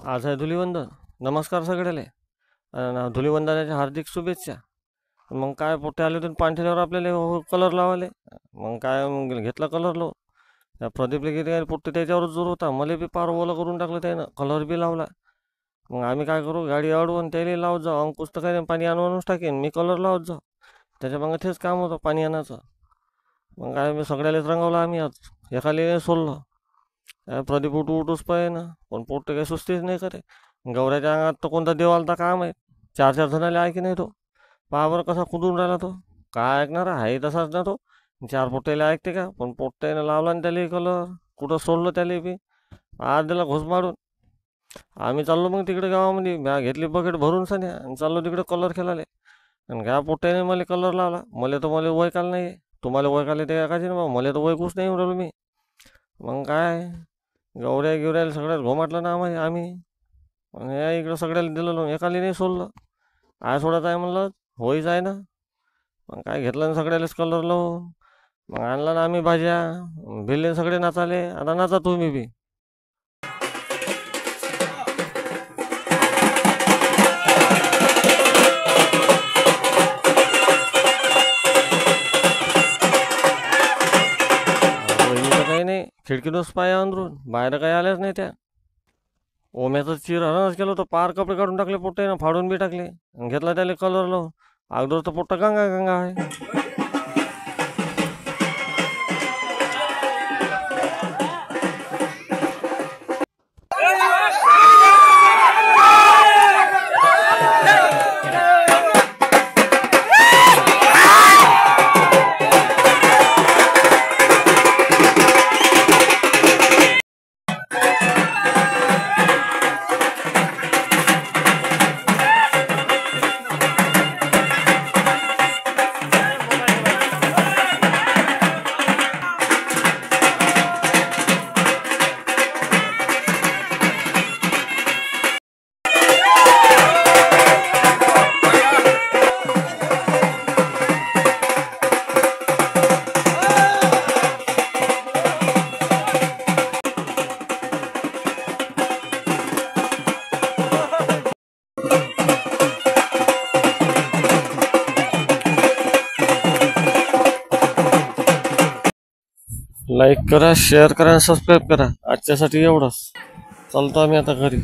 आज आहे धुलिवंदन. नमस्कार सगळ्याले. धुलिवंदनाच्या हार्दिक शुभेच्छा. मग काय पोट्टे आले होते पाणठ्यावर आपल्याला कलर लावाले. मग काय घेतला कलर लावून. त्या प्रदीपले किती काय पोट्टे त्याच्यावरच जोर होता. मला बी पार ओला करून टाकलं त्यानं, कलर बी लावला. मग आम्ही काय करू, गाडी अडवून त्याला लावत जाऊ. अंकुश तर काय पाणी आणूनच टाकेन, मी कलर लावत जाऊ. त्याच्या मग तेच काम होतं पाणी आणायचं. मग काय मी सगळ्यालाच रंगवलं आम्ही आज. एखाली सोडलं. प्रदीप उठूच पाहिजे ना, पण पोट्टे काही सुस्तीच नाही करे. गौऱ्याच्या अंगात तर कोणता देव आलता काम आहे. 4-4 जणाले आहे की नाही तो. पहा बरं कसा कुदून राहिला तो. काय ऐकणार आहे तसाच ना तो. 4 पोट्ट्याला ऐकते का, पण पोट्ट्याने लावला ना त्याला कलर. कुठं सोडलं त्याला बी. आज दिला घोस मारून. आम्ही चाललो मग तिकडे गावामध्ये. बॅग घेतली बकेट भरून सान्या आणि चाललो तिकडे कलर खेळाले. आणि काय पोट्ट्याने मला कलर लावला. मला वय काल नाही. तुम्हाला वय काल ते का मग मला तर वय कुछ नाही उडवलं मी. मग काय गौऱ्या गिवऱ्याला सगळ्यात घोमाटलं ना आम्ही. आणि या इकडं सगळ्याला दिलं, एकाला नाही सोडलं. काय सोडायचं आहे म्हणलं, होईच आहे ना. मग काय घेतलं ना सगळ्यालाच कलर लावून. मग आणला ना आम्ही भाज्या. भिल्ले सगळे नाचाले. आता नाचा तुम्ही बी. काही नाही, खिडकीनंच पाय अंदरून बाहेर काही आल्याच नाही त्या. ओम्याचं चिर हरणच केलं होतं. पार कपडे काढून टाकले पोट्टे, फाडून बी टाकले. घेतला त्याला कलर लावून. अगोदर तर पोट्टा गंगा गंगा आहे. लाईक करा, शेअर करा, सबस्क्राईब करा. आजच्यासाठी एवढंच. चालतो आम्ही आता घरी.